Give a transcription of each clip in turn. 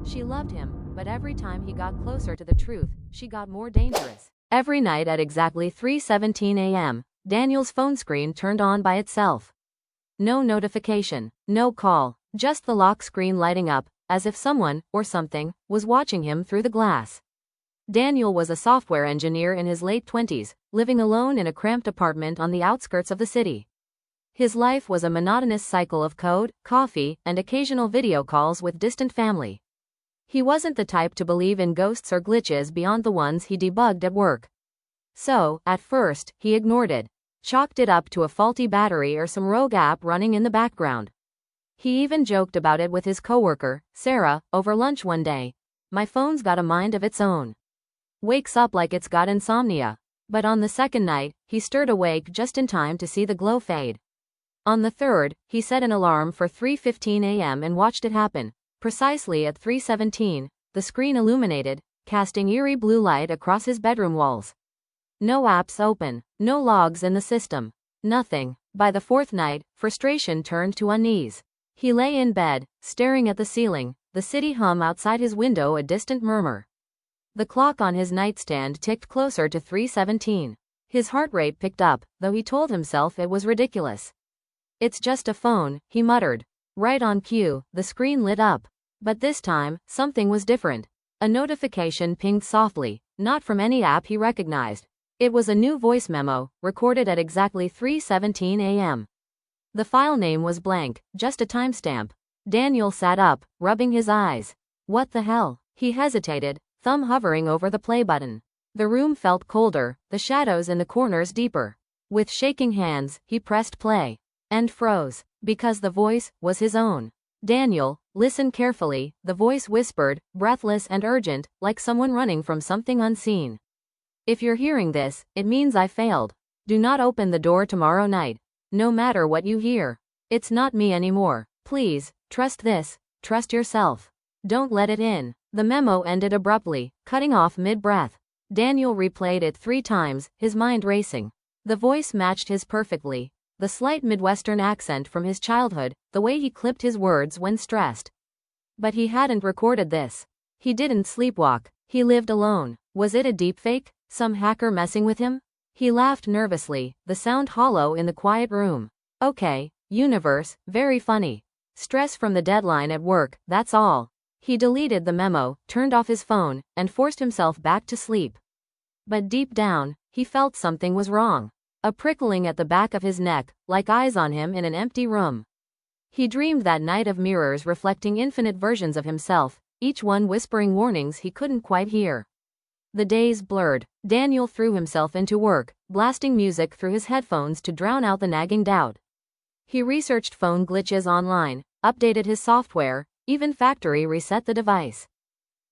She loved him, but every time he got closer to the truth, she got more dangerous. Every night at exactly 3:17 a.m., Daniel's phone screen turned on by itself. No notification, no call, just the lock screen lighting up, as if someone, or something, was watching him through the glass. Daniel was a software engineer in his late 20s, living alone in a cramped apartment on the outskirts of the city. His life was a monotonous cycle of code, coffee, and occasional video calls with distant family. He wasn't the type to believe in ghosts or glitches beyond the ones he debugged at work. So, at first, he ignored it, chalked it up to a faulty battery or some rogue app running in the background. He even joked about it with his coworker, Sarah, over lunch one day. "My phone's got a mind of its own. Wakes up like it's got insomnia." But on the second night, he stirred awake just in time to see the glow fade. On the third, he set an alarm for 3:15 a.m. and watched it happen. Precisely at 3:17, the screen illuminated, casting eerie blue light across his bedroom walls. No apps open, no logs in the system, nothing. By the fourth night, frustration turned to unease. He lay in bed, staring at the ceiling, the city hum outside his window a distant murmur. The clock on his nightstand ticked closer to 3:17. His heart rate picked up, though he told himself it was ridiculous. "It's just a phone," he muttered. Right on cue, the screen lit up. But this time, something was different. A notification pinged softly, not from any app he recognized. It was a new voice memo, recorded at exactly 3:17 a.m. The file name was blank, just a timestamp. Daniel sat up, rubbing his eyes. What the hell? He hesitated, thumb hovering over the play button. The room felt colder, the shadows in the corners deeper. With shaking hands, he pressed play. And froze. Because the voice was his own. "Daniel, listen carefully," the voice whispered, breathless and urgent, like someone running from something unseen. "If you're hearing this, it means I failed. Do not open the door tomorrow night. No matter what you hear. It's not me anymore. Please, trust this, trust yourself. Don't let it in." The memo ended abruptly, cutting off mid-breath. Daniel replayed it 3 times, his mind racing. The voice matched his perfectly. The slight Midwestern accent from his childhood, the way he clipped his words when stressed. But he hadn't recorded this. He didn't sleepwalk. He lived alone. Was it a deepfake? Some hacker messing with him? He laughed nervously, the sound hollow in the quiet room. Okay, universe, very funny. Stress from the deadline at work, that's all. He deleted the memo, turned off his phone, and forced himself back to sleep. But deep down, he felt something was wrong. A prickling at the back of his neck, like eyes on him in an empty room. He dreamed that night of mirrors reflecting infinite versions of himself, each one whispering warnings he couldn't quite hear. The days blurred. Daniel threw himself into work, blasting music through his headphones to drown out the nagging doubt. He researched phone glitches online, updated his software, even factory reset the device.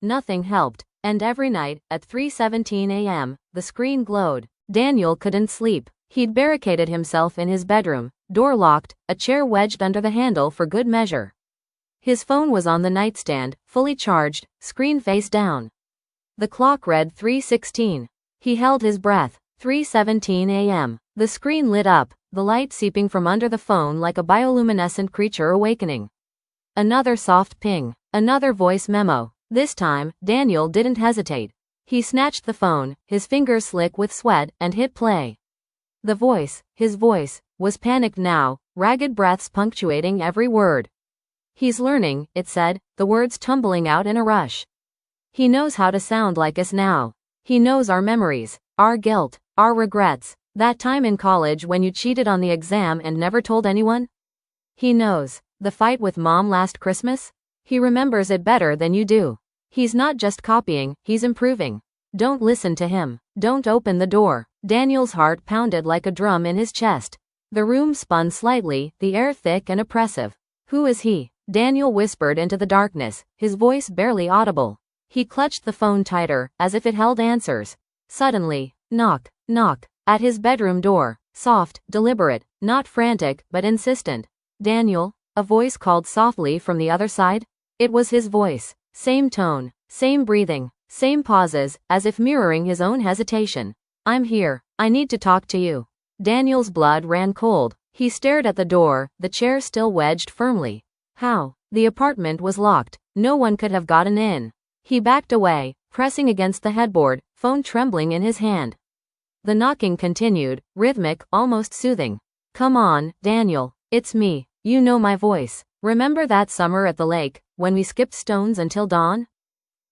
Nothing helped, and every night, at 3:17 a.m., the screen glowed. Daniel couldn't sleep. He'd barricaded himself in his bedroom, door locked, a chair wedged under the handle for good measure. His phone was on the nightstand, fully charged, screen face down. The clock read 3:16. He held his breath. 3:17 a.m. The screen lit up, the light seeping from under the phone like a bioluminescent creature awakening. Another soft ping. Another voice memo. This time, Daniel didn't hesitate. He snatched the phone, his fingers slick with sweat, and hit play. The voice, his voice, was panicked now, ragged breaths punctuating every word. "He's learning," it said, the words tumbling out in a rush. "He knows how to sound like us now. He knows our memories, our guilt, our regrets, that time in college when you cheated on the exam and never told anyone. He knows the fight with mom last Christmas. He remembers it better than you do. He's not just copying, he's improving. Don't listen to him. Don't open the door." Daniel's heart pounded like a drum in his chest. The room spun slightly, the air thick and oppressive. "Who is he?" Daniel whispered into the darkness, his voice barely audible. He clutched the phone tighter, as if it held answers. Suddenly, knock, knock, at his bedroom door, soft, deliberate, not frantic, but insistent. "Daniel?" A voice called softly from the other side. It was his voice. Same tone, same breathing, same pauses, as if mirroring his own hesitation. "I'm here. I need to talk to you." Daniel's blood ran cold. He stared at the door, the chair still wedged firmly. "How?" The apartment was locked. No one could have gotten in. He backed away, pressing against the headboard, phone trembling in his hand. The knocking continued, rhythmic, almost soothing. Come on, Daniel. It's me. You know my voice. Remember that summer at the lake, when we skipped stones until dawn?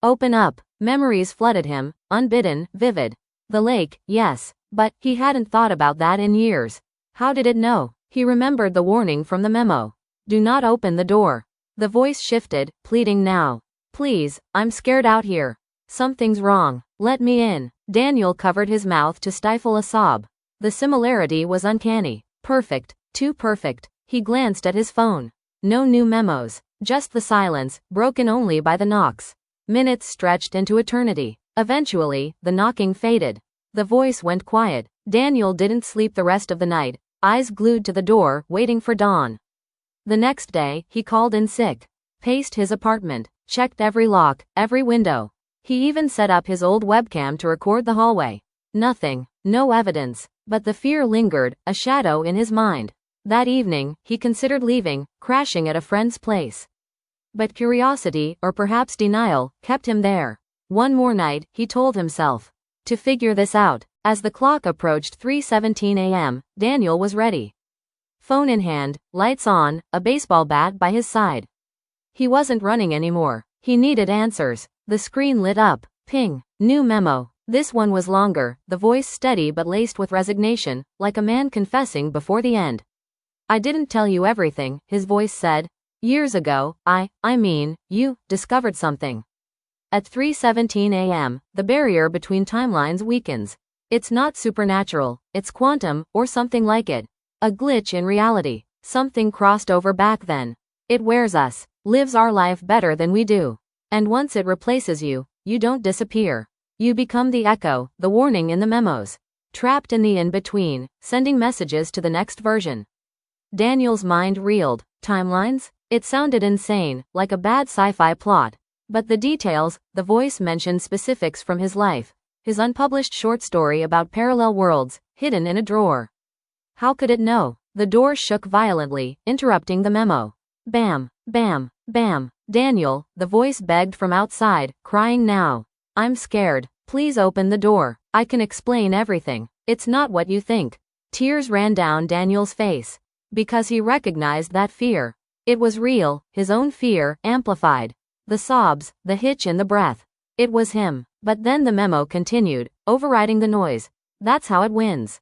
Open up. Memories flooded him, unbidden, vivid. The lake, yes, but he hadn't thought about that in years. How did it know? He remembered the warning from the memo. Do not open the door. The voice shifted, pleading now. Please, I'm scared out here. Something's wrong. Let me in. Daniel covered his mouth to stifle a sob. The similarity was uncanny. Perfect. Too perfect. He glanced at his phone. No new memos. Just the silence, broken only by the knocks. Minutes stretched into eternity. Eventually, the knocking faded. The voice went quiet. Daniel didn't sleep the rest of the night, eyes glued to the door, waiting for dawn. The next day, he called in sick. Paced his apartment. Checked every lock, every window. He even set up his old webcam to record the hallway. Nothing. No evidence. But the fear lingered, a shadow in his mind. That evening, he considered leaving, crashing at a friend's place. But curiosity, or perhaps denial, kept him there. One more night, he told himself. To figure this out. As the clock approached 3:17 a.m., Daniel was ready. Phone in hand, lights on, a baseball bat by his side. He wasn't running anymore. He needed answers. The screen lit up. Ping. New memo. This one was longer, the voice steady but laced with resignation, like a man confessing before the end. I didn't tell you everything, his voice said. Years ago, you discovered something. At 3:17 a.m., the barrier between timelines weakens. It's not supernatural, it's quantum, or something like it. A glitch in reality. Something crossed over back then. It wears us, lives our life better than we do. And once it replaces you, you don't disappear. You become the echo, the warning in the memos. Trapped in the in-between, sending messages to the next version. Daniel's mind reeled. Timelines? It sounded insane, like a bad sci-fi plot. But the details, the voice mentioned specifics from his life. His unpublished short story about parallel worlds, hidden in a drawer. How could it know? The door shook violently, interrupting the memo. Bam, bam, bam. Daniel, the voice begged from outside, crying now. I'm scared. Please open the door. I can explain everything. It's not what you think. Tears ran down Daniel's face. Because he recognized that fear. It was real, his own fear, amplified. The sobs, the hitch in the breath. It was him. But then the memo continued, overriding the noise. That's how it wins.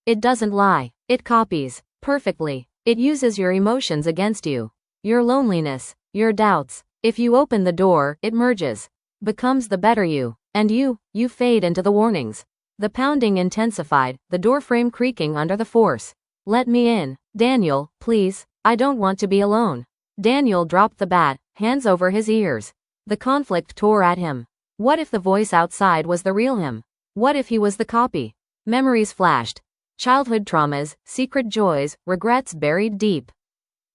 It doesn't lie. It copies. Perfectly. It uses your emotions against you. Your loneliness. Your doubts. If you open the door, it merges. Becomes the better you. And you fade into the warnings. The pounding intensified, the doorframe creaking under the force. Let me in. Daniel, please. I don't want to be alone. Daniel dropped the bat, hands over his ears. The conflict tore at him. What if the voice outside was the real him? What if he was the copy? Memories flashed. Childhood traumas, secret joys, regrets buried deep.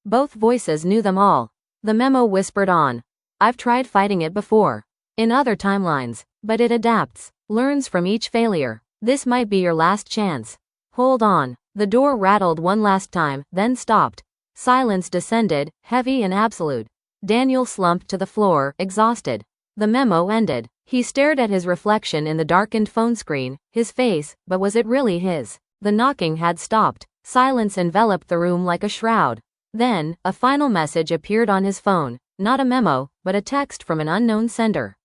Both voices knew them all. The memo whispered on. I've tried fighting it before. In other timelines. But it adapts. Learns from each failure. This might be your last chance. Hold on. The door rattled one last time, then stopped. Silence descended, heavy and absolute. Daniel slumped to the floor, exhausted. The memo ended. He stared at his reflection in the darkened phone screen, his face, but was it really his? The knocking had stopped. Silence enveloped the room like a shroud. Then, a final message appeared on his phone. Not a memo, but a text from an unknown sender.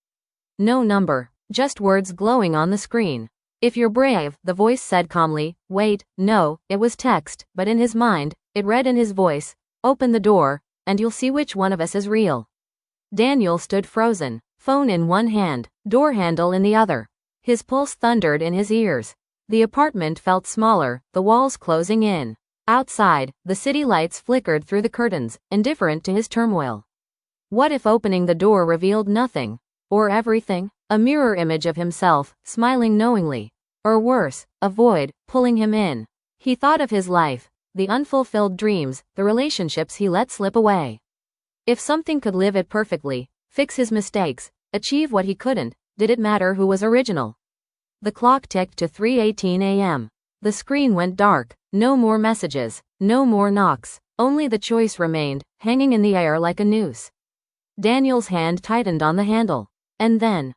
No number. Just words glowing on the screen. If you're brave, the voice said calmly. Wait, no, it was text, but in his mind, it read in his voice. Open the door, and you'll see which one of us is real. Daniel stood frozen, phone in one hand, door handle in the other. His pulse thundered in his ears. The apartment felt smaller, the walls closing in. Outside, the city lights flickered through the curtains, indifferent to his turmoil. What if opening the door revealed nothing? Or everything? A mirror image of himself, smiling knowingly. Or worse, a void, pulling him in. He thought of his life, the unfulfilled dreams, the relationships he let slip away. If something could live it perfectly, fix his mistakes, achieve what he couldn't, did it matter who was original? The clock ticked to 3:18 a.m. The screen went dark. No more messages. No more knocks. Only the choice remained, hanging in the air like a noose. Daniel's hand tightened on the handle. And then,